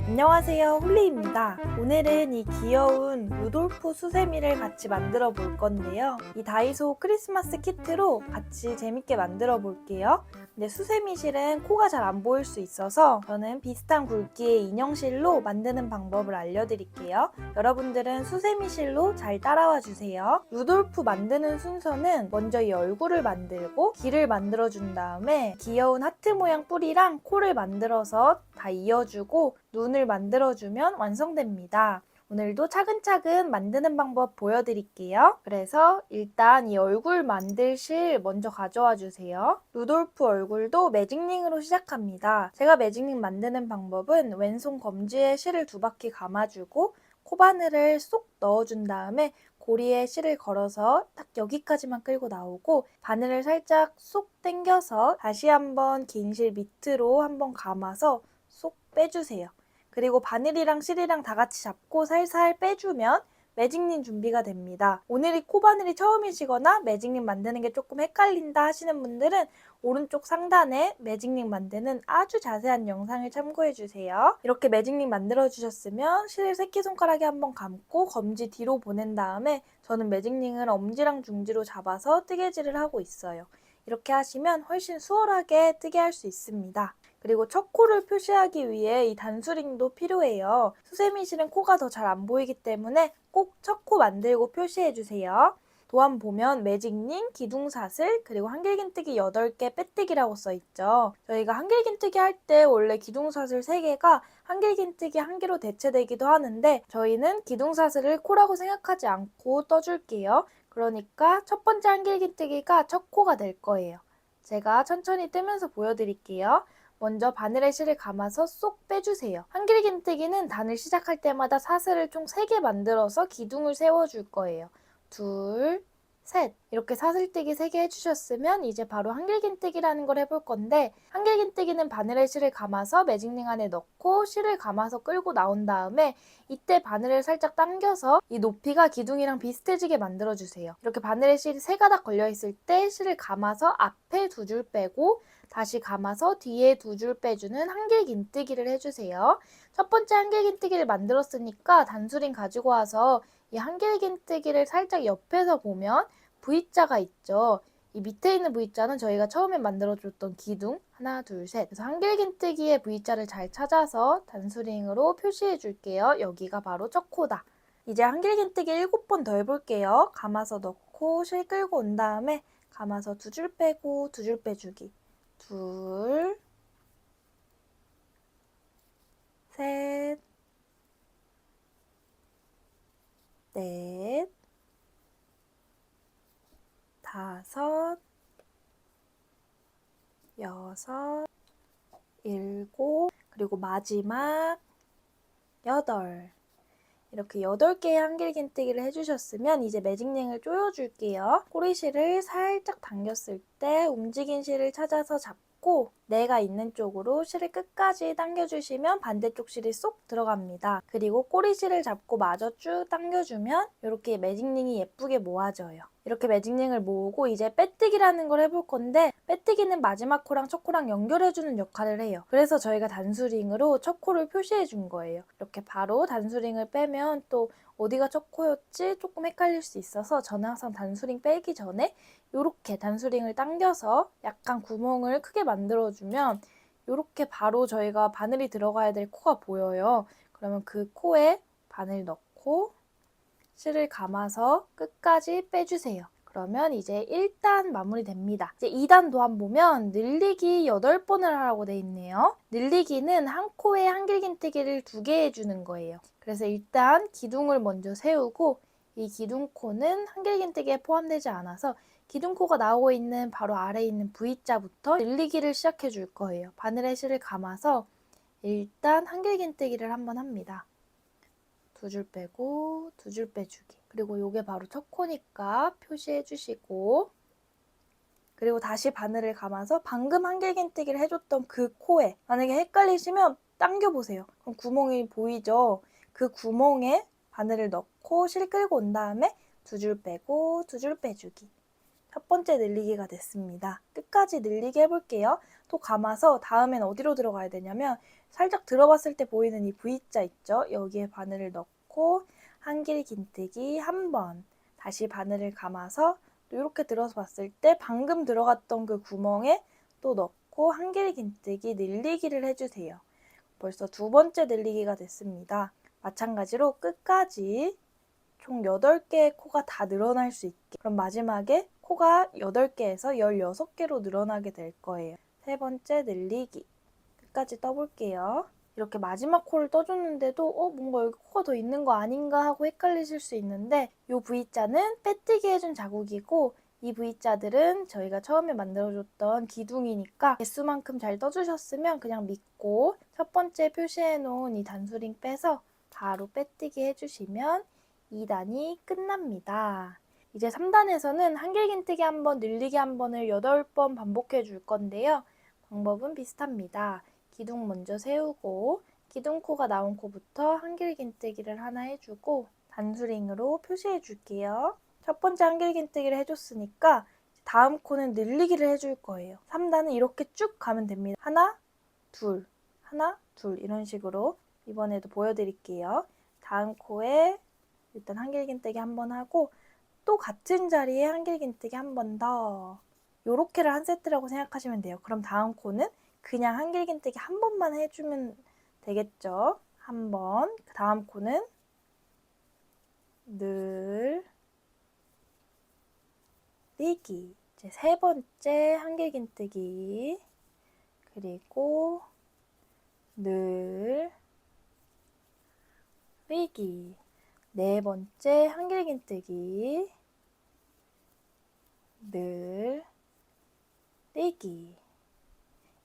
안녕하세요, 홀리입니다. 오늘은 이 귀여운 루돌프 수세미를 같이 만들어 볼 건데요. 이 다이소 크리스마스 키트로 같이 재밌게 만들어 볼게요. 근데 수세미 실은 코가 잘 안 보일 수 있어서 저는 비슷한 굵기의 인형실로 만드는 방법을 알려드릴게요. 여러분들은 수세미 실로 잘 따라와 주세요. 루돌프 만드는 순서는 먼저 이 얼굴을 만들고 귀를 만들어 준 다음에 귀여운 하트 모양 뿔이랑 코를 만들어서 다 이어주고 눈을 만들어주면 완성됩니다. 오늘도 차근차근 만드는 방법 보여드릴게요. 그래서 일단 이 얼굴 만들 실 먼저 가져와 주세요. 루돌프 얼굴도 매직링으로 시작합니다. 제가 매직링 만드는 방법은 왼손 검지에 실을 2바퀴 감아주고 코바늘을 쏙 넣어준 다음에 고리에 실을 걸어서 딱 여기까지만 끌고 나오고 바늘을 살짝 쏙 당겨서 다시 한번 긴 실 밑으로 한번 감아서 쏙 빼주세요. 그리고 바늘이랑 실이랑 다 같이 잡고 살살 빼주면 매직링 준비가 됩니다. 오늘이 코바늘이 처음이시거나 매직링 만드는 게 조금 헷갈린다 하시는 분들은 오른쪽 상단에 매직링 만드는 아주 자세한 영상을 참고해주세요. 이렇게 매직링 만들어주셨으면 실을 새끼손가락에 한번 감고 검지 뒤로 보낸 다음에 저는 매직링을 엄지랑 중지로 잡아서 뜨개질을 하고 있어요. 이렇게 하시면 훨씬 수월하게 뜨게 할 수 있습니다. 그리고 첫 코를 표시하기 위해 이 단수링도 필요해요. 수세미 실은 코가 더 잘 안 보이기 때문에 꼭 첫 코 만들고 표시해주세요. 도안 보면 매직링, 기둥사슬, 그리고 한길긴뜨기 8개 빼뜨기라고 써있죠. 저희가 한길긴뜨기 할 때 원래 기둥사슬 3개가 한길긴뜨기 1개로 대체되기도 하는데 저희는 기둥사슬을 코라고 생각하지 않고 떠줄게요. 그러니까 첫 번째 한길긴뜨기가 첫 코가 될 거예요. 제가 천천히 뜨면서 보여드릴게요. 먼저 바늘에 실을 감아서 쏙 빼주세요. 한길긴뜨기는 단을 시작할 때마다 사슬을 총 3개 만들어서 기둥을 세워줄 거예요. 둘, 셋. 이렇게 사슬뜨기 3개 해주셨으면 이제 바로 한길긴뜨기라는 걸 해볼 건데 한길긴뜨기는 바늘에 실을 감아서 매직링 안에 넣고 실을 감아서 끌고 나온 다음에 이때 바늘을 살짝 당겨서 이 높이가 기둥이랑 비슷해지게 만들어주세요. 이렇게 바늘에 실이 3가닥 걸려있을 때 실을 감아서 앞에 2줄 빼고 다시 감아서 뒤에 2줄 빼주는 한길긴뜨기를 해주세요. 첫 번째 한길긴뜨기를 만들었으니까 단수링 가지고 와서 이 한길긴뜨기를 살짝 옆에서 보면 V자가 있죠. 이 밑에 있는 V자는 저희가 처음에 만들어줬던 기둥 하나, 둘, 셋. 그래서 한길긴뜨기의 V자를 잘 찾아서 단수링으로 표시해 줄게요. 여기가 바로 첫 코다. 이제 한길긴뜨기 7번 더 해볼게요. 감아서 넣고 실 끌고 온 다음에 감아서 2줄 빼고 2줄 빼주기. 둘, 셋, 넷, 다섯, 여섯, 일곱, 그리고 마지막 8. 이렇게 8개의 한길긴뜨기를 해주셨으면 이제 매직링을 조여줄게요. 꼬리실을 살짝 당겼을 때 움직인 실을 찾아서 잡고 내가 있는 쪽으로 실을 끝까지 당겨주시면 반대쪽 실이 쏙 들어갑니다. 그리고 꼬리실을 잡고 마저 쭉 당겨주면 이렇게 매직링이 예쁘게 모아져요. 이렇게 매직링을 모으고 이제 빼뜨기라는 걸 해볼 건데 빼뜨기는 마지막 코랑 첫 코랑 연결해주는 역할을 해요. 그래서 저희가 단수링으로 첫 코를 표시해 준 거예요. 이렇게 바로 단수링을 빼면 또 어디가 첫 코였지 조금 헷갈릴 수 있어서 저는 항상 단수링 빼기 전에 이렇게 단수링을 당겨서 약간 구멍을 크게 만들어주면 이렇게 바로 저희가 바늘이 들어가야 될 코가 보여요. 그러면 그 코에 바늘 넣고 실을 감아서 끝까지 빼주세요. 그러면 이제 1단 마무리됩니다. 이제 2단 도안 보면 늘리기 8번을 하라고 돼 있네요. 늘리기는 한 코에 한길긴뜨기를 2개 해주는 거예요. 그래서 일단 기둥을 먼저 세우고 이 기둥코는 한길긴뜨기에 포함되지 않아서 기둥코가 나오고 있는 바로 아래에 있는 V자부터 늘리기를 시작해 줄 거예요. 바늘에 실을 감아서 일단 한길긴뜨기를 한번 합니다. 2줄 빼고 2줄 빼주기. 그리고 요게 바로 첫 코니까 표시해 주시고 그리고 다시 바늘을 감아서 방금 한길긴뜨기를 해줬던 그 코에 만약에 헷갈리시면 당겨보세요. 그럼 구멍이 보이죠? 그 구멍에 바늘을 넣고 실 끌고 온 다음에 2줄 빼고 2줄 빼주기. 첫 번째 늘리기가 됐습니다. 끝까지 늘리기 해볼게요. 또 감아서 다음엔 어디로 들어가야 되냐면 살짝 들어봤을 때 보이는 이 V자 있죠? 여기에 바늘을 넣고 한길긴뜨기 한 번, 다시 바늘을 감아서 또 이렇게 들어서 봤을 때 방금 들어갔던 그 구멍에 또 넣고 한길긴뜨기 늘리기를 해주세요. 벌써 두 번째 늘리기가 됐습니다. 마찬가지로 끝까지 총 8개의 코가 다 늘어날 수 있게, 그럼 마지막에 코가 8개에서 16개로 늘어나게 될 거예요. 세 번째 늘리기 끝까지 떠볼게요. 이렇게 마지막 코를 떠줬는데도 뭔가 여기 코가 더 있는 거 아닌가 하고 헷갈리실 수 있는데 이 V자는 빼뜨기 해준 자국이고 이 V자들은 저희가 처음에 만들어줬던 기둥이니까 개수만큼 잘 떠주셨으면 그냥 믿고 첫 번째 표시해놓은 이 단수링 빼서 바로 빼뜨기 해주시면 2단이 끝납니다. 이제 3단에서는 한길긴뜨기 한 번, 늘리기 한 번을 8번 반복해 줄 건데요. 방법은 비슷합니다. 기둥 먼저 세우고 기둥코가 나온 코부터 한길긴뜨기를 하나 해주고 단수링으로 표시해 줄게요. 첫 번째 한길긴뜨기를 해줬으니까 다음 코는 늘리기를 해줄 거예요. 3단은 이렇게 쭉 가면 됩니다. 하나, 둘, 하나, 둘 이런 식으로 이번에도 보여드릴게요. 다음 코에 일단 한길긴뜨기 한 번 하고 또 같은 자리에 한길긴뜨기 한 번 더. 요렇게를 한 세트라고 생각하시면 돼요. 그럼 다음 코는 그냥 한길긴뜨기 한 번만 해주면 되겠죠. 한 번. 그 다음 코는 늘리기. 이제 세 번째 한길긴뜨기. 그리고 늘리기. 네 번째 한길긴뜨기. 늘리기.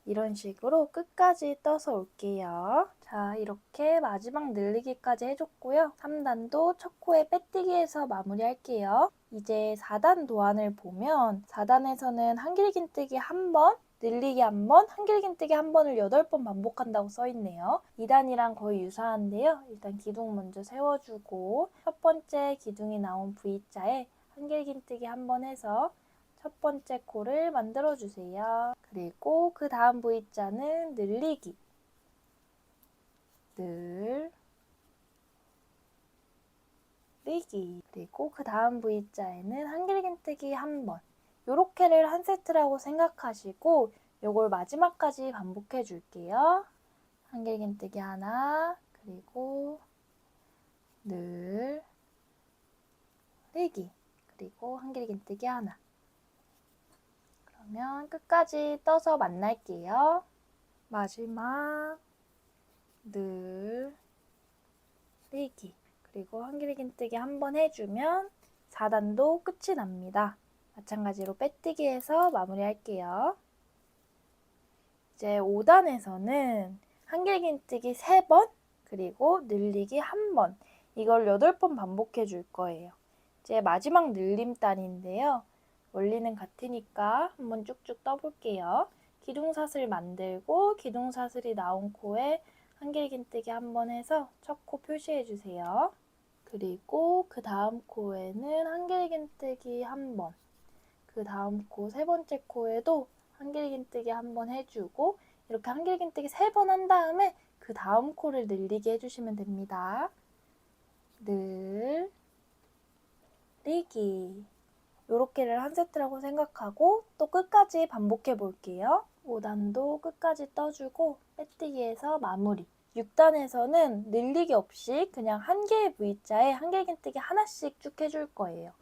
이런 식으로 끝까지 떠서 올게요. 자, 이렇게 마지막 늘리기까지 해줬고요. 3단도 첫 코에 빼뜨기해서 마무리할게요. 이제 4단 도안을 보면 4단에서는 한길긴뜨기 한 번, 늘리기 한 번, 한길긴뜨기 한 번을 8번 반복한다고 써있네요. 2단이랑 거의 유사한데요. 일단 기둥 먼저 세워주고 첫 번째 기둥이 나온 V자에 한길긴뜨기 한 번 해서 첫 번째 코를 만들어주세요. 그리고 그 다음 V자는 늘리기. 늘리기. 그리고 그 다음 V자에는 한길긴뜨기 한 번. 요렇게를 한 세트라고 생각하시고 요걸 마지막까지 반복해 줄게요. 한길긴뜨기 하나, 그리고 늘리기. 그리고 한길긴뜨기 하나. 그러면 끝까지 떠서 만날게요. 마지막 늘리기. 그리고 한길긴뜨기 한 번 해주면 4단도 끝이 납니다. 마찬가지로 빼뜨기 해서 마무리할게요. 이제 5단에서는 한길긴뜨기 3번 그리고 늘리기 한 번 이걸 8번 반복해 줄 거예요. 이제 마지막 늘림단인데요. 원리는 같으니까 한번 쭉쭉 떠볼게요. 기둥사슬 만들고 기둥사슬이 나온 코에 한길긴뜨기 한 번 해서 첫 코 표시해 주세요. 그리고 그 다음 코에는 한길긴뜨기 한 번, 그 다음 코 세 번째 코에도 한길긴뜨기 한 번 해주고 이렇게 한길긴뜨기 3번 한 다음에 그 다음 코를 늘리게 해주시면 됩니다. 늘리기. 요렇게를 한 세트라고 생각하고 또 끝까지 반복해 볼게요. 5단도 끝까지 떠주고 빼뜨기해서 마무리. 6단에서는 늘리기 없이 그냥 한 개의 V자에 한길긴뜨기 하나씩 쭉 해줄 거예요.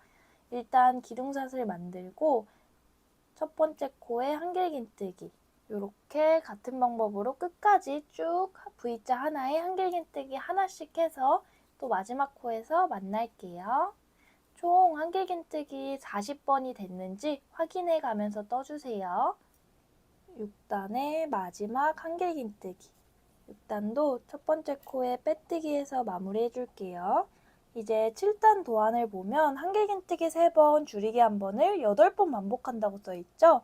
일단 기둥사슬 만들고 첫 번째 코에 한길긴뜨기 이렇게 같은 방법으로 끝까지 쭉 V자 하나에 한길긴뜨기 하나씩 해서 또 마지막 코에서 만날게요. 총 한길긴뜨기 40번이 됐는지 확인해 가면서 떠주세요. 6단의 마지막 한길긴뜨기 6단도 첫 번째 코에 빼뜨기 해서 마무리 해줄게요. 이제 7단 도안을 보면 한길긴뜨기 3번, 줄이기 1번을 8번 반복한다고 써있죠?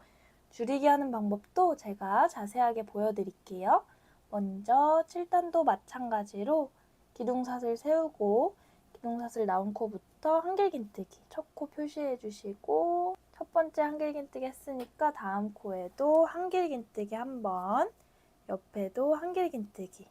줄이기 하는 방법도 제가 자세하게 보여드릴게요. 먼저 7단도 마찬가지로 기둥사슬 세우고 기둥사슬 나온 코부터 한길긴뜨기 첫 코 표시해 주시고 첫 번째 한길긴뜨기 했으니까 다음 코에도 한길긴뜨기 1번 옆에도 한길긴뜨기.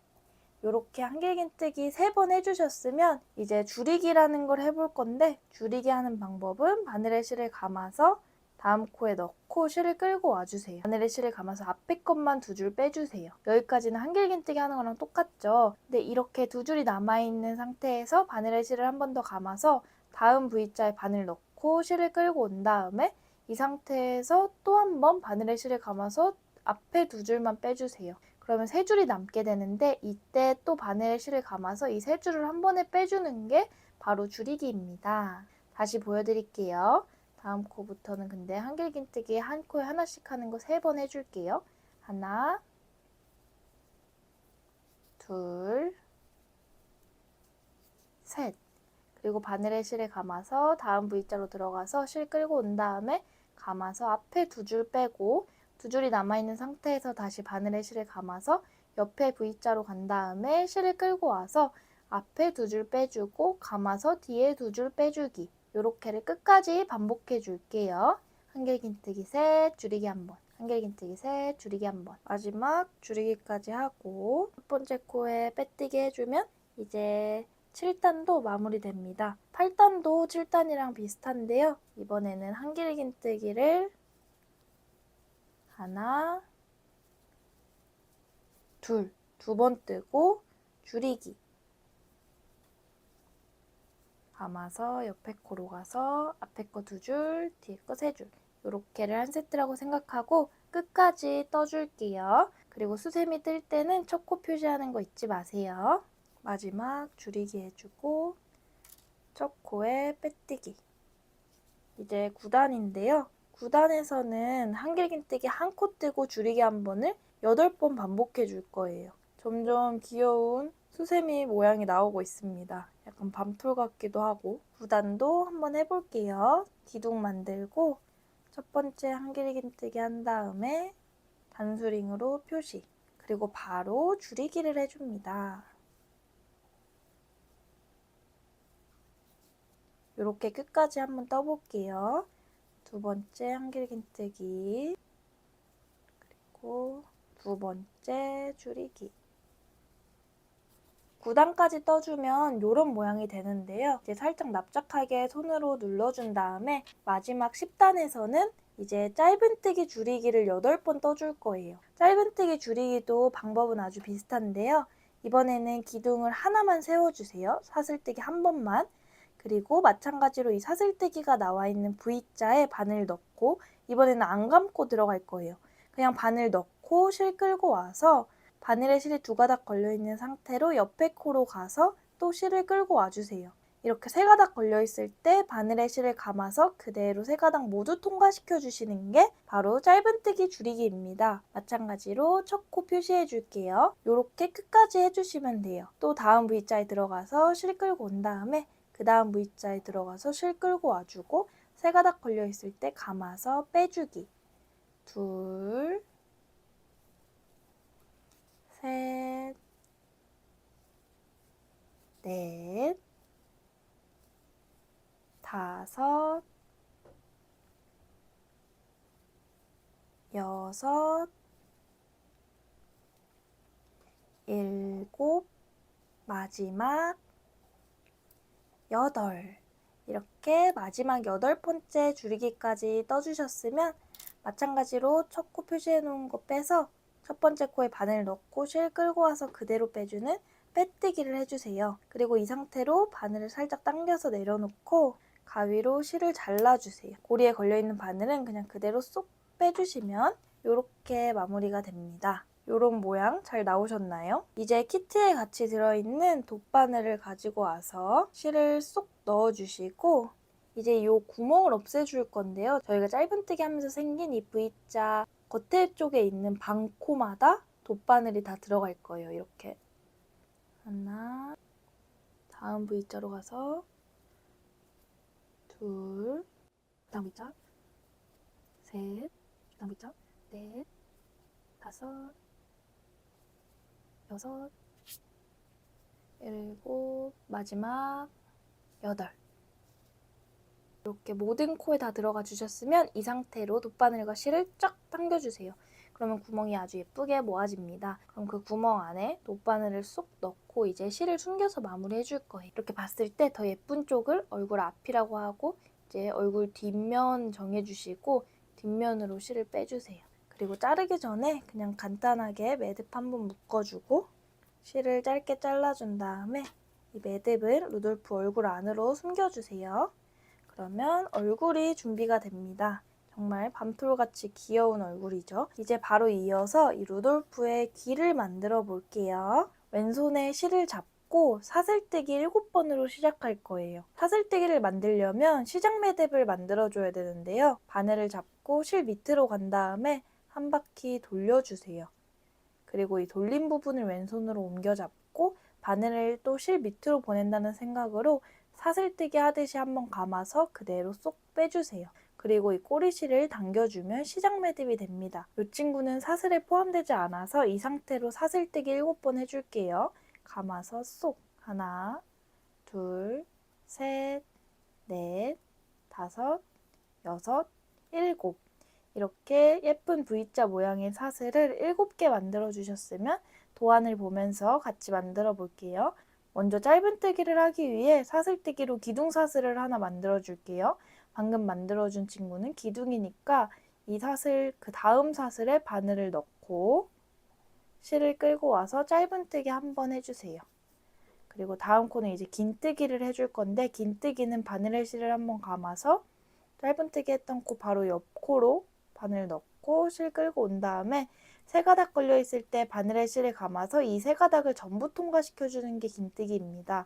이렇게 한길긴뜨기 3번 해주셨으면 이제 줄이기라는 걸 해볼 건데, 줄이기 하는 방법은 바늘에 실을 감아서 다음 코에 넣고 실을 끌고 와주세요. 바늘에 실을 감아서 앞에 것만 2줄 빼주세요. 여기까지는 한길긴뜨기 하는 거랑 똑같죠. 근데 이렇게 2줄이 남아있는 상태에서 바늘에 실을 한 번 더 감아서 다음 V자에 바늘 넣고 실을 끌고 온 다음에 이 상태에서 또 한 번 바늘에 실을 감아서 앞에 2줄만 빼주세요. 그러면 3줄이 남게 되는데, 이때 또 바늘에 실을 감아서 이 3줄을 한 번에 빼주는 게 바로 줄이기입니다. 다시 보여드릴게요. 다음 코부터는 근데 한길긴뜨기 한 코에 하나씩 하는 거 3번 해줄게요. 하나, 둘, 셋. 그리고 바늘에 실을 감아서 다음 V자로 들어가서 실 끌고 온 다음에 감아서 앞에 2줄 빼고 2줄이 남아있는 상태에서 다시 바늘에 실을 감아서 옆에 V자로 간 다음에 실을 끌고 와서 앞에 2줄 빼주고 감아서 뒤에 2줄 빼주기. 요렇게를 끝까지 반복해 줄게요. 한길긴뜨기 셋, 줄이기 한 번. 한길긴뜨기 셋, 줄이기 한 번. 마지막 줄이기까지 하고 첫 번째 코에 빼뜨기 해주면 이제 7단도 마무리됩니다. 8단도 7단이랑 비슷한데요. 이번에는 한길긴뜨기를 하나, 둘, 2번 뜨고 줄이기. 감아서 옆에 코로 가서 앞에 거 2줄, 뒤에 거 3줄. 요렇게를 한 세트라고 생각하고 끝까지 떠줄게요. 그리고 수세미 뜰 때는 첫 코 표시하는 거 잊지 마세요. 마지막 줄이기 해주고 첫 코에 빼뜨기. 이제 9단인데요. 9단에서는 한길긴뜨기 한 코 뜨고 줄이기 한 번을 8번 반복해 줄 거예요. 점점 귀여운 수세미 모양이 나오고 있습니다. 약간 밤톨 같기도 하고. 9단도 한번 해볼게요. 기둥 만들고 첫 번째 한길긴뜨기 한 다음에 단수링으로 표시. 그리고 바로 줄이기를 해줍니다. 이렇게 끝까지 한번 떠볼게요. 2번째 한길긴뜨기, 그리고 2번째 줄이기. 9단까지 떠주면 이런 모양이 되는데요. 이제 살짝 납작하게 손으로 눌러준 다음에 마지막 10단에서는 이제 짧은뜨기 줄이기를 8번 떠줄 거예요. 짧은뜨기 줄이기도 방법은 아주 비슷한데요. 이번에는 기둥을 하나만 세워주세요. 사슬뜨기 한 번만. 그리고 마찬가지로 이 사슬뜨기가 나와 있는 V자에 바늘 넣고 이번에는 안 감고 들어갈 거예요. 그냥 바늘 넣고 실 끌고 와서 바늘에 실이 2가닥 걸려있는 상태로 옆에 코로 가서 또 실을 끌고 와주세요. 이렇게 3가닥 걸려있을 때 바늘에 실을 감아서 그대로 3가닥 모두 통과시켜 주시는 게 바로 짧은뜨기 줄이기입니다. 마찬가지로 첫 코 표시해 줄게요. 이렇게 끝까지 해주시면 돼요. 또 다음 V자에 들어가서 실 끌고 온 다음에 그 다음 V자에 들어가서 실 끌고 와주고 3가닥 걸려있을 때 감아서 빼주기. 둘, 셋, 넷, 다섯, 여섯, 일곱, 마지막 8. 이렇게 마지막 8번째 줄이기까지 떠주셨으면 마찬가지로 첫 코 표시해 놓은 거 빼서 첫 번째 코에 바늘 넣고 실 끌고 와서 그대로 빼주는 빼뜨기를 해주세요. 그리고 이 상태로 바늘을 살짝 당겨서 내려놓고 가위로 실을 잘라주세요. 고리에 걸려있는 바늘은 그냥 그대로 쏙 빼주시면 이렇게 마무리가 됩니다. 이런 모양 잘 나오셨나요? 이제 키트에 같이 들어있는 돗바늘을 가지고 와서 실을 쏙 넣어주시고 이제 이 구멍을 없애줄 건데요. 저희가 짧은뜨기 하면서 생긴 이 V자 겉에 쪽에 있는 방코마다 돗바늘이 다 들어갈 거예요. 이렇게 하나, 다음 V자로 가서 둘, 다음 V자 셋, 다음 V자 넷, 다섯, 여섯, 일곱, 마지막 8. 이렇게 모든 코에 다 들어가 주셨으면 이 상태로 돗바늘과 실을 쫙 당겨주세요. 그러면 구멍이 아주 예쁘게 모아집니다. 그럼 그 구멍 안에 돗바늘을 쏙 넣고 이제 실을 숨겨서 마무리해 줄 거예요. 이렇게 봤을 때 더 예쁜 쪽을 얼굴 앞이라고 하고 이제 얼굴 뒷면 정해주시고 뒷면으로 실을 빼주세요. 그리고 자르기 전에 그냥 간단하게 매듭 한번 묶어주고 실을 짧게 잘라준 다음에 이 매듭을 루돌프 얼굴 안으로 숨겨주세요. 그러면 얼굴이 준비가 됩니다. 정말 밤톨같이 귀여운 얼굴이죠. 이제 바로 이어서 이 루돌프의 귀를 만들어 볼게요. 왼손에 실을 잡고 사슬뜨기 7번으로 시작할 거예요. 사슬뜨기를 만들려면 시작 매듭을 만들어줘야 되는데요. 바늘을 잡고 실 밑으로 간 다음에 한 바퀴 돌려주세요. 그리고 이 돌린 부분을 왼손으로 옮겨 잡고 바늘을 또 실 밑으로 보낸다는 생각으로 사슬뜨기 하듯이 한번 감아서 그대로 쏙 빼주세요. 그리고 이 꼬리실을 당겨주면 시작 매듭이 됩니다. 이 친구는 사슬에 포함되지 않아서 이 상태로 사슬뜨기 7번 해줄게요. 감아서 쏙 하나, 둘, 셋, 넷, 다섯, 여섯, 일곱 이렇게 예쁜 V자 모양의 사슬을 7개 만들어 주셨으면 도안을 보면서 같이 만들어 볼게요. 먼저 짧은뜨기를 하기 위해 사슬뜨기로 기둥사슬을 하나 만들어 줄게요. 방금 만들어준 친구는 기둥이니까 이 사슬, 그 다음 사슬에 바늘을 넣고 실을 끌고 와서 짧은뜨기 한번 해주세요. 그리고 다음 코는 이제 긴뜨기를 해줄 건데 긴뜨기는 바늘의 실을 한번 감아서 짧은뜨기 했던 코 바로 옆 코로 바늘 넣고 실 끌고 온 다음에 세 가닥 걸려 있을 때 바늘의 실을 감아서 이 세 가닥을 전부 통과시켜주는 게 긴뜨기입니다.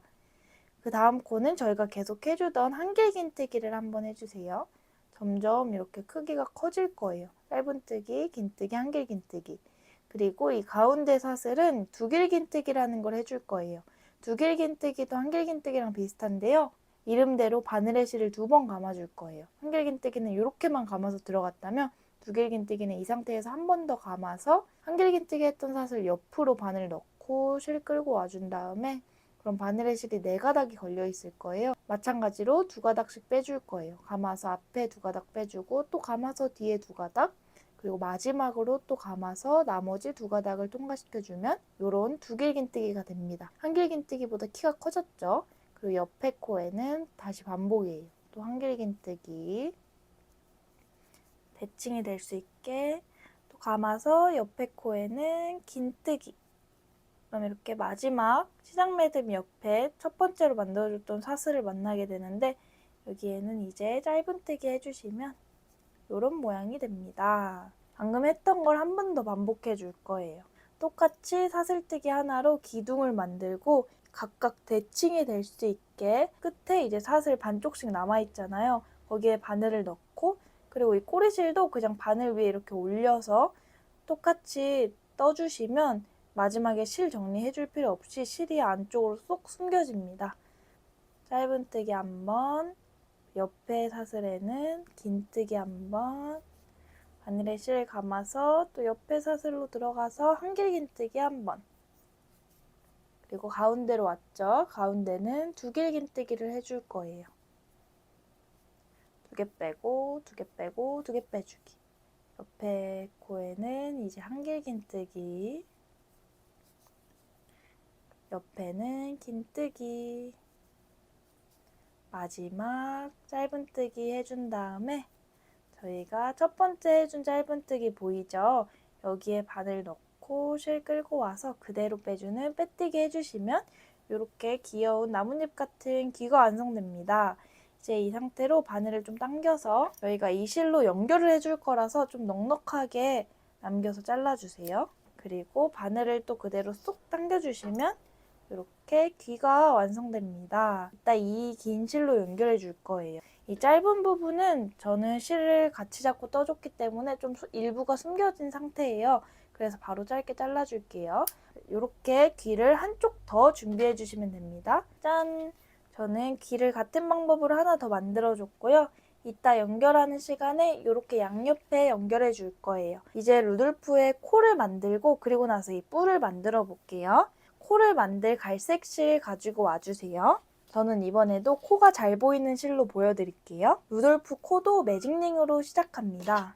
그 다음 코는 저희가 계속 해주던 한길긴뜨기를 한번 해주세요. 점점 이렇게 크기가 커질 거예요. 짧은뜨기, 긴뜨기, 한길긴뜨기. 그리고 이 가운데 사슬은 두길긴뜨기라는 걸 해줄 거예요. 두길긴뜨기도 한길긴뜨기랑 비슷한데요. 이름대로 바늘의 실을 2번 감아줄 거예요. 한길긴뜨기는 이렇게만 감아서 들어갔다면 두길긴뜨기는 이 상태에서 한 번 더 감아서 한길긴뜨기 했던 사슬 옆으로 바늘 넣고 실 끌고 와준 다음에 그럼 바늘의 실이 4가닥이 걸려 있을 거예요. 마찬가지로 2가닥씩 빼줄 거예요. 감아서 앞에 2가닥 빼주고 또 감아서 뒤에 2가닥 그리고 마지막으로 또 감아서 나머지 2가닥을 통과시켜주면 이런 두길긴뜨기가 됩니다. 한길긴뜨기보다 키가 커졌죠? 그리고 옆에 코에는 다시 반복이에요. 또 한길긴뜨기 대칭이 될 수 있게 또 감아서 옆에 코에는 긴뜨기 그럼 이렇게 마지막 시작 매듭 옆에 첫 번째로 만들어줬던 사슬을 만나게 되는데 여기에는 이제 짧은뜨기 해주시면 이런 모양이 됩니다. 방금 했던 걸 한 번 더 반복해 줄 거예요. 똑같이 사슬뜨기 하나로 기둥을 만들고 각각 대칭이 될 수 있게 끝에 이제 사슬 반쪽씩 남아있잖아요. 거기에 바늘을 넣고 그리고 이 꼬리실도 그냥 바늘 위에 이렇게 올려서 똑같이 떠주시면 마지막에 실 정리해 줄 필요 없이 실이 안쪽으로 쏙 숨겨집니다. 짧은뜨기 한번, 옆에 사슬에는 긴뜨기 한번, 바늘에 실을 감아서 또 옆에 사슬로 들어가서 한길긴뜨기 한번 그리고 가운데로 왔죠. 가운데는 두길긴뜨기를 해줄 거예요. 2개 빼고 2개 빼고 2개 빼주기 옆에 코에는 이제 한길긴뜨기 옆에는 긴뜨기 마지막 짧은뜨기 해준 다음에 저희가 첫 번째 해준 짧은뜨기 보이죠? 여기에 바늘 넣고 실 끌고 와서 그대로 빼주는 빼뜨기 해주시면 이렇게 귀여운 나뭇잎 같은 귀가 완성됩니다. 이제 이 상태로 바늘을 좀 당겨서 저희가 이 실로 연결을 해줄 거라서 좀 넉넉하게 남겨서 잘라주세요. 그리고 바늘을 또 그대로 쏙 당겨주시면 이렇게 귀가 완성됩니다. 이따 이 긴 실로 연결해 줄 거예요. 이 짧은 부분은 저는 실을 같이 잡고 떠줬기 때문에 좀 일부가 숨겨진 상태예요. 그래서 바로 짧게 잘라줄게요. 이렇게 귀를 한쪽 더 준비해 주시면 됩니다. 짠! 저는 귀를 같은 방법으로 하나 더 만들어줬고요. 이따 연결하는 시간에 이렇게 양옆에 연결해 줄 거예요. 이제 루돌프의 코를 만들고 그리고 나서 이 뿔을 만들어 볼게요. 코를 만들 갈색 실 가지고 와주세요. 저는 이번에도 코가 잘 보이는 실로 보여드릴게요. 루돌프 코도 매직링으로 시작합니다.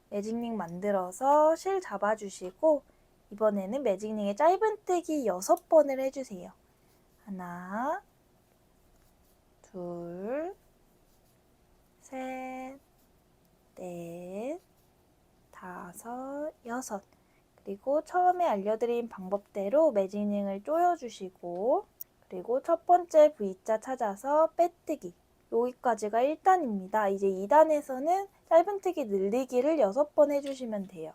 매직링 만들어서 실 잡아주시고 이번에는 매직링의 짧은뜨기 6번을 해주세요. 하나, 둘, 셋, 넷, 다섯, 여섯. 그리고 처음에 알려드린 방법대로 매직링을 조여주시고 그리고 첫 번째 V자 찾아서 빼뜨기. 여기까지가 1단입니다. 이제 2단에서는 짧은뜨기 늘리기를 6번 해주시면 돼요.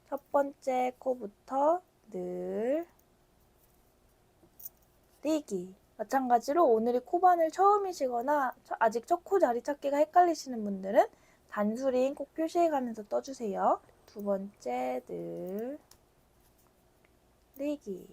첫 번째 코부터 늘리기. 마찬가지로 오늘이 코바늘 처음이시거나 아직 첫 코 자리 찾기가 헷갈리시는 분들은 단수링 꼭 표시해가면서 떠주세요. 두 번째 늘리기.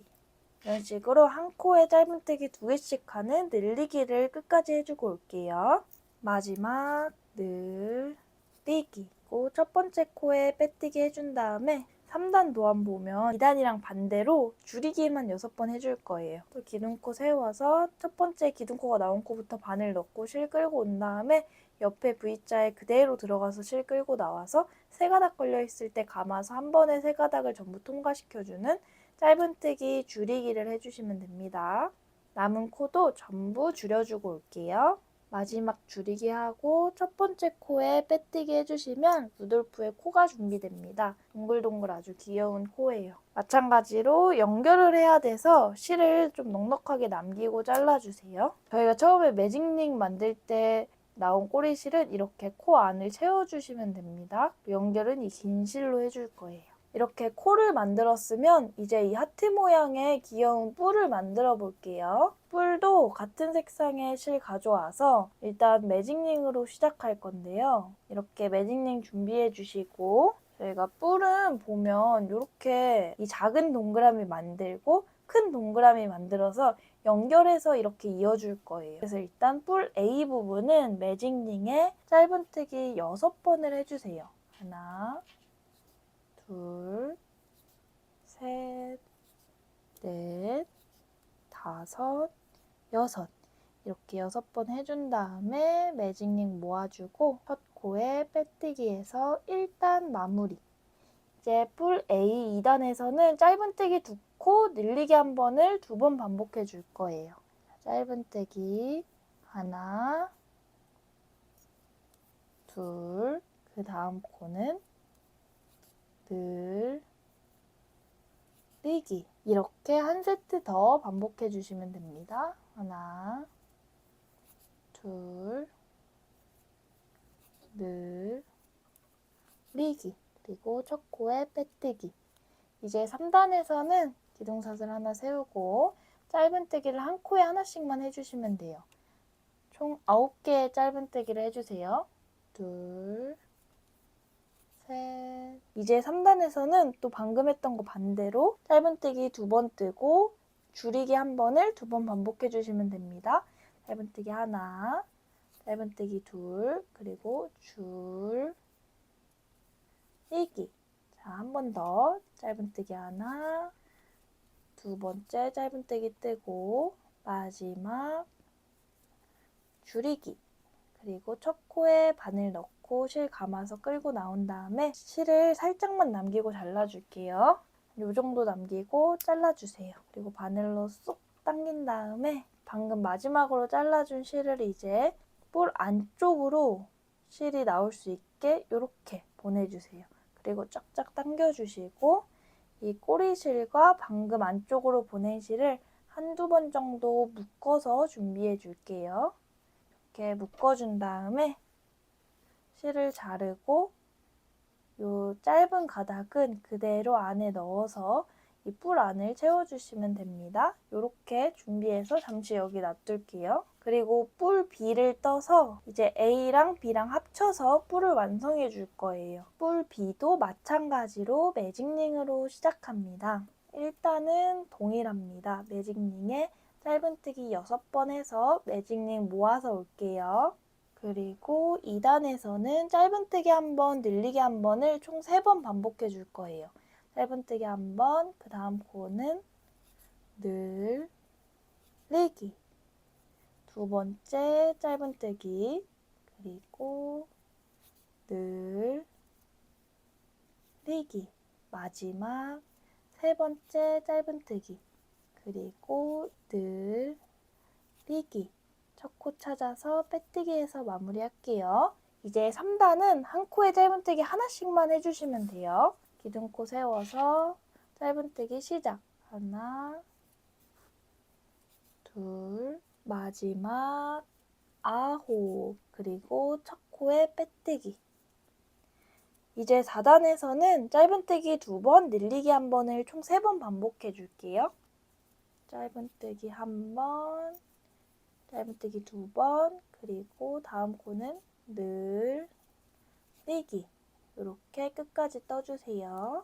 이런 식으로 한 코에 짧은뜨기 2개씩 하는 늘리기를 끝까지 해주고 올게요. 마지막 늘리기. 첫 번째 코에 빼뜨기 해준 다음에 3단 도안 보면 2단이랑 반대로 줄이기만 6번 해줄 거예요. 또 기둥코 세워서 첫 번째 기둥코가 나온 코부터 바늘 넣고 실 끌고 온 다음에 옆에 V자에 그대로 들어가서 실 끌고 나와서 세 가닥 걸려 있을 때 감아서 한 번에 세 가닥을 전부 통과시켜주는 짧은뜨기 줄이기를 해주시면 됩니다. 남은 코도 전부 줄여주고 올게요. 마지막 줄이기 하고 첫 번째 코에 빼뜨기 해주시면 루돌프의 코가 준비됩니다. 동글동글 아주 귀여운 코예요. 마찬가지로 연결을 해야 돼서 실을 좀 넉넉하게 남기고 잘라주세요. 저희가 처음에 매직링 만들 때 나온 꼬리실은 이렇게 코 안을 채워주시면 됩니다. 연결은 이 긴 실로 해줄 거예요. 이렇게 코를 만들었으면 이제 이 하트 모양의 귀여운 뿔을 만들어 볼게요. 뿔도 같은 색상의 실 가져와서 일단 매직링으로 시작할 건데요. 이렇게 매직링 준비해 주시고 저희가 뿔은 보면 이렇게 이 작은 동그라미 만들고 큰 동그라미 만들어서 연결해서 이렇게 이어줄 거예요. 그래서 일단 뿔 A 부분은 매직링에 짧은뜨기 6번을 해주세요. 하나, 둘, 셋, 넷, 다섯, 여섯. 이렇게 6번 해준 다음에 매직링 모아주고 첫 코에 빼뜨기해서 1단 마무리. 이제 뿔 A 2단에서는 짧은뜨기 2코, 늘리기 1번을 2번 반복해 줄 거예요. 짧은뜨기 하나, 둘, 그 다음 코는 늘리기. 이렇게 한 세트 더 반복해 주시면 됩니다. 하나, 둘, 늘리기. 그리고 첫 코에 빼뜨기. 이제 3단에서는 기둥사슬 하나 세우고 짧은뜨기를 한 코에 하나씩만 해주시면 돼요. 총 9개의 짧은뜨기를 해주세요. 둘, 셋. 이제 3단에서는 또 방금 했던 거 반대로 짧은뜨기 2번 뜨고 줄이기 1번을 2번 반복해 주시면 됩니다. 짧은뜨기 하나, 짧은뜨기 둘, 그리고 줄이기. 자, 한 번 더 짧은뜨기 하나, 두 번째 짧은뜨기 뜨고 마지막 줄이기. 그리고 첫 코에 바늘 넣고 실 감아서 끌고 나온 다음에 실을 살짝만 남기고 잘라줄게요. 이 정도 남기고 잘라주세요. 그리고 바늘로 쏙 당긴 다음에 방금 마지막으로 잘라준 실을 이제 뿔 안쪽으로 실이 나올 수 있게 이렇게 보내주세요. 그리고 쫙쫙 당겨주시고 이 꼬리실과 방금 안쪽으로 보낸 실을 한두 번 정도 묶어서 준비해 줄게요. 이렇게 묶어준 다음에 실을 자르고 이 짧은 가닥은 그대로 안에 넣어서 이 뿔 안을 채워주시면 됩니다. 이렇게 준비해서 잠시 여기 놔둘게요. 그리고 뿔 B를 떠서 이제 A랑 B랑 합쳐서 뿔을 완성해 줄 거예요. 뿔 B도 마찬가지로 매직링으로 시작합니다. 일단은 동일합니다. 매직링에 짧은뜨기 6번 해서 매직링 모아서 올게요. 그리고 2단에서는 짧은뜨기 1번, 늘리기 1번을 총 3번 반복해 줄 거예요. 짧은뜨기 1번, 그 다음 코는 늘리기. 두 번째 짧은뜨기, 그리고 늘리기. 리기, 마지막 세 번째 짧은뜨기, 그리고 늘, 리기, 첫 코 찾아서 빼뜨기해서 마무리할게요. 이제 3단은 한 코에 짧은뜨기 하나씩만 해주시면 돼요. 기둥코 세워서 짧은뜨기 시작. 하나, 둘, 마지막 9, 그리고 첫 코에 빼뜨기. 이제 4단에서는 짧은뜨기 2번, 늘리기 1번을 총 3번 반복해 줄게요. 짧은뜨기 1번, 짧은뜨기 2번, 그리고 다음 코는 늘리기. 이렇게 끝까지 떠주세요.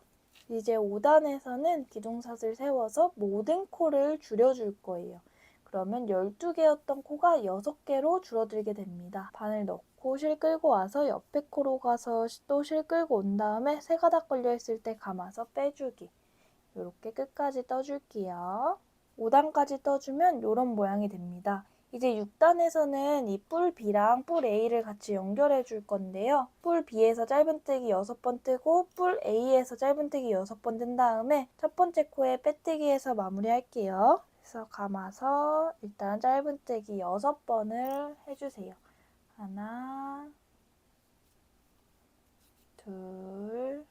이제 5단에서는 기둥사슬 세워서 모든 코를 줄여줄 거예요. 그러면 12개였던 코가 6개로 줄어들게 됩니다. 바늘 넣고 실 끌고 와서 옆에 코로 가서 또 실 끌고 온 다음에 세 가닥 걸려있을 때 감아서 빼주기. 이렇게 끝까지 떠줄게요. 5단까지 떠주면 이런 모양이 됩니다. 이제 6단에서는 이 뿔 B랑 뿔 A를 같이 연결해 줄 건데요. 뿔 B에서 짧은뜨기 6번 뜨고 뿔 A에서 짧은뜨기 6번 뜬 다음에 첫 번째 코에 빼뜨기해서 마무리할게요. 그래서 감아서 일단 짧은뜨기 6번을 해주세요. 하나, 둘,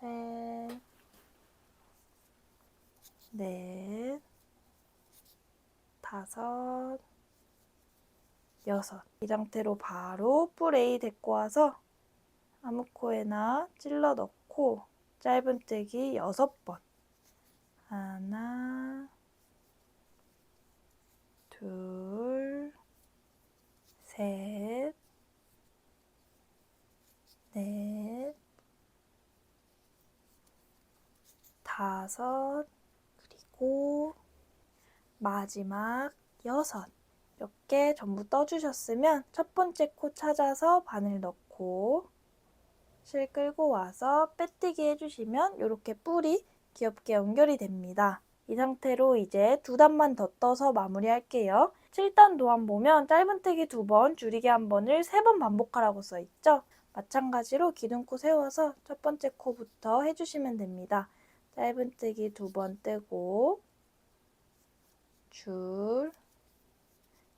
셋, 넷, 다섯, 여섯. 이 상태로 바로 뿔 A 데리고 와서 아무 코에나 찔러 넣고 짧은뜨기 6번. 하나, 둘, 셋, 넷, 다섯, 그리고 마지막 6. 이렇게 전부 떠주셨으면 첫 번째 코 찾아서 바늘 넣고 실 끌고 와서 빼뜨기 해주시면 이렇게 뿔이 귀엽게 연결이 됩니다. 이 상태로 이제 2단만 더 떠서 마무리할게요. 7단 도안 보면 짧은뜨기 2번, 줄이기 1번을 3번 반복하라고 써있죠? 마찬가지로 기둥코 세워서 첫 번째 코부터 해주시면 됩니다. 짧은뜨기 2번 뜨고 줄,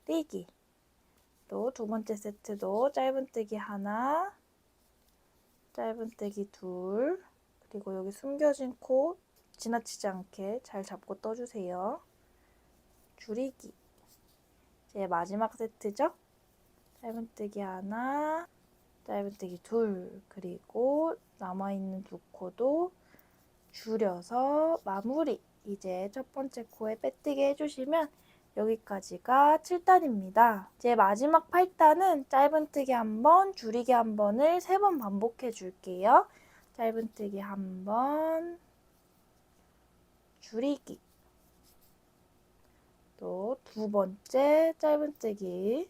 리기. 또 두 번째 세트도 짧은뜨기 하나, 짧은뜨기 둘, 그리고 여기 숨겨진 코 지나치지 않게 잘 잡고 떠주세요. 줄이기. 이제 마지막 세트죠? 짧은뜨기 하나, 짧은뜨기 둘, 그리고 남아있는 두 코도 줄여서 마무리. 이제 첫 번째 코에 빼뜨기 해주시면 여기까지가 7단입니다. 이제 마지막 8단은 짧은뜨기 1번, 줄이기 1번을 3번 반복해 줄게요. 짧은뜨기 1번, 줄이기. 또 두 번째 짧은뜨기,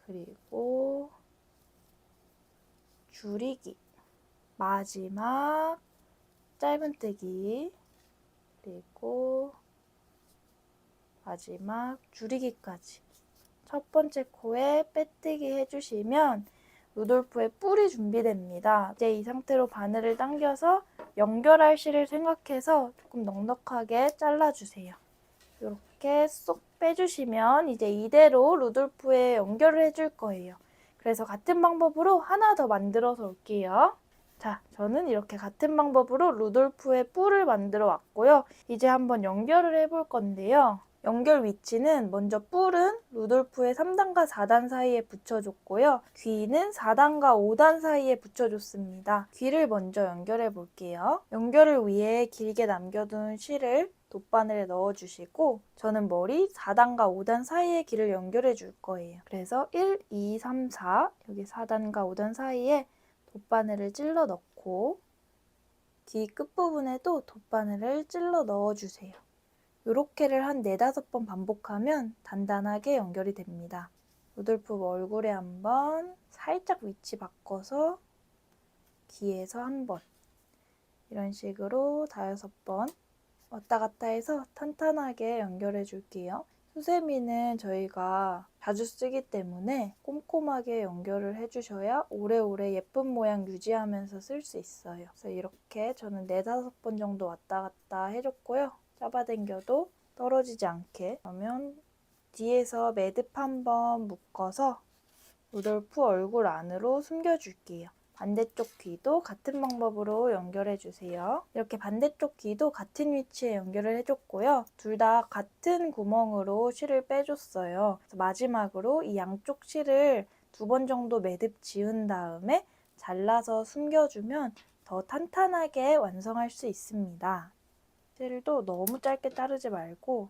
그리고 줄이기. 마지막 짧은뜨기, 그리고 마지막 줄이기까지. 첫 번째 코에 빼뜨기 해주시면 루돌프의 뿔이 준비됩니다. 이제 이 상태로 바늘을 당겨서 연결할 실을 생각해서 조금 넉넉하게 잘라주세요. 이렇게 쏙 빼주시면 이제 이대로 루돌프에 연결을 해줄 거예요. 그래서 같은 방법으로 하나 더 만들어서 올게요. 자, 저는 이렇게 같은 방법으로 루돌프의 뿔을 만들어 왔고요. 이제 한번 연결을 해볼 건데요. 연결 위치는 먼저 뿔은 루돌프의 3단과 4단 사이에 붙여줬고요. 귀는 4단과 5단 사이에 붙여줬습니다. 귀를 먼저 연결해 볼게요. 연결을 위해 길게 남겨둔 실을 돗바늘에 넣어주시고 저는 머리 4단과 5단 사이에 길을 연결해 줄 거예요. 그래서 1, 2, 3, 4 여기 4단과 5단 사이에 돗바늘을 찔러 넣고 귀 끝부분에도 돗바늘을 찔러 넣어주세요. 이렇게를 한 4, 5번 반복하면 단단하게 연결이 됩니다. 루돌프 얼굴에 한번 살짝 위치 바꿔서 귀에서 한번 이런 식으로 5, 6번 왔다 갔다 해서 탄탄하게 연결해 줄게요. 수세미는 저희가 자주 쓰기 때문에 꼼꼼하게 연결을 해주셔야 오래오래 예쁜 모양 유지하면서 쓸 수 있어요. 그래서 이렇게 저는 4-5번 정도 왔다 갔다 해줬고요. 잡아당겨도 떨어지지 않게. 그러면 뒤에서 매듭 한번 묶어서 루돌프 얼굴 안으로 숨겨줄게요. 반대쪽 귀도 같은 방법으로 연결해주세요. 이렇게 반대쪽 귀도 같은 위치에 연결을 해줬고요. 둘 다 같은 구멍으로 실을 빼줬어요. 그래서 마지막으로 이 양쪽 실을 2번 정도 매듭 지은 다음에 잘라서 숨겨주면 더 탄탄하게 완성할 수 있습니다. 실도 너무 짧게 자르지 말고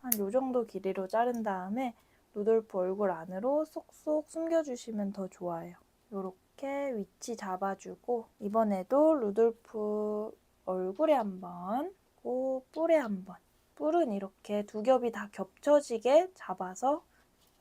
한 요 정도 길이로 자른 다음에 루돌프 얼굴 안으로 쏙쏙 숨겨주시면 더 좋아요. 이렇게 위치 잡아주고 이번에도 루돌프 얼굴에 한번, 뿔에 한번. 뿔은 이렇게 2겹이 다 겹쳐지게 잡아서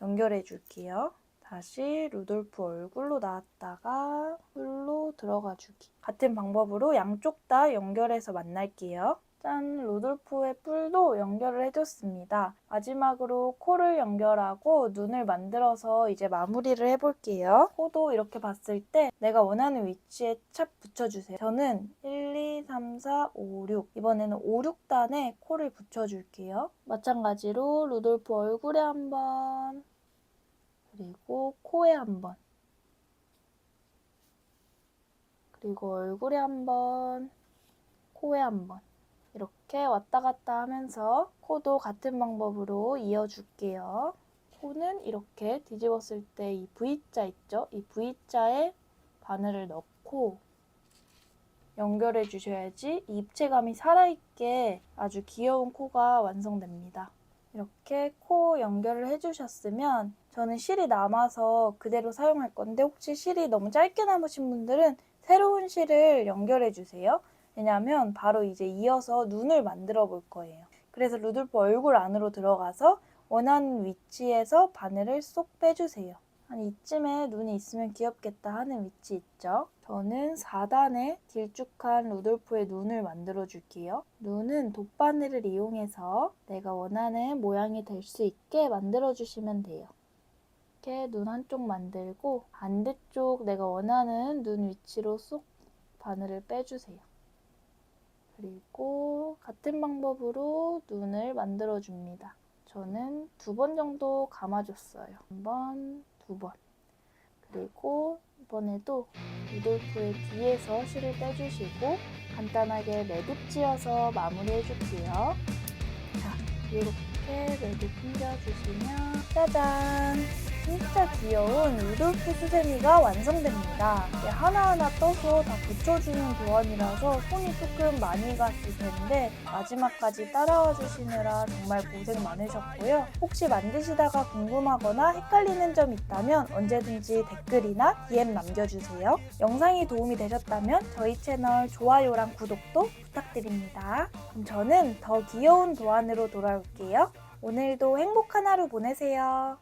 연결해 줄게요. 다시 루돌프 얼굴로 나왔다가 뿔로 들어가 주기. 같은 방법으로 양쪽 다 연결해서 만날게요. 짠! 루돌프의 뿔도 연결을 해줬습니다. 마지막으로 코를 연결하고 눈을 만들어서 이제 마무리를 해볼게요. 코도 이렇게 봤을 때 내가 원하는 위치에 착 붙여주세요. 저는 1, 2, 3, 4, 5, 6 이번에는 5, 6단에 코를 붙여줄게요. 마찬가지로 루돌프 얼굴에 한번 그리고 코에 한번 그리고 얼굴에 한번 코에 한번 이렇게 왔다 갔다 하면서 코도 같은 방법으로 이어줄게요. 코는 이렇게 뒤집었을 때 이 V자 있죠? 이 V자에 바늘을 넣고 연결해 주셔야지 이 입체감이 살아있게 아주 귀여운 코가 완성됩니다. 이렇게 코 연결을 해주셨으면 저는 실이 남아서 그대로 사용할 건데 혹시 실이 너무 짧게 남으신 분들은 새로운 실을 연결해 주세요. 왜냐하면 바로 이제 이어서 눈을 만들어 볼 거예요. 그래서 루돌프 얼굴 안으로 들어가서 원하는 위치에서 바늘을 쏙 빼주세요. 한 이쯤에 눈이 있으면 귀엽겠다 하는 위치 있죠? 저는 4단에 길쭉한 루돌프의 눈을 만들어 줄게요. 눈은 돗바늘을 이용해서 내가 원하는 모양이 될 수 있게 만들어 주시면 돼요. 이렇게 눈 한쪽 만들고 반대쪽 내가 원하는 눈 위치로 쏙 바늘을 빼주세요. 그리고 같은 방법으로 눈을 만들어 줍니다. 저는 2번 정도 감아줬어요. 1번, 2번. 그리고 이번에도 루돌프의 뒤에서 실을 빼주시고 간단하게 매듭 지어서 마무리해 줄게요. 자, 이렇게 매듭 숨겨주시면 짜잔! 진짜 귀여운 루돌프 수세미가 완성됩니다. 이게 하나하나 떠서 다 붙여주는 도안이라서 손이 조금 많이 갔을 텐데 마지막까지 따라와 주시느라 정말 고생 많으셨고요. 혹시 만드시다가 궁금하거나 헷갈리는 점 있다면 언제든지 댓글이나 DM 남겨주세요. 영상이 도움이 되셨다면 저희 채널 좋아요랑 구독도 부탁드립니다. 그럼 저는 더 귀여운 도안으로 돌아올게요. 오늘도 행복한 하루 보내세요.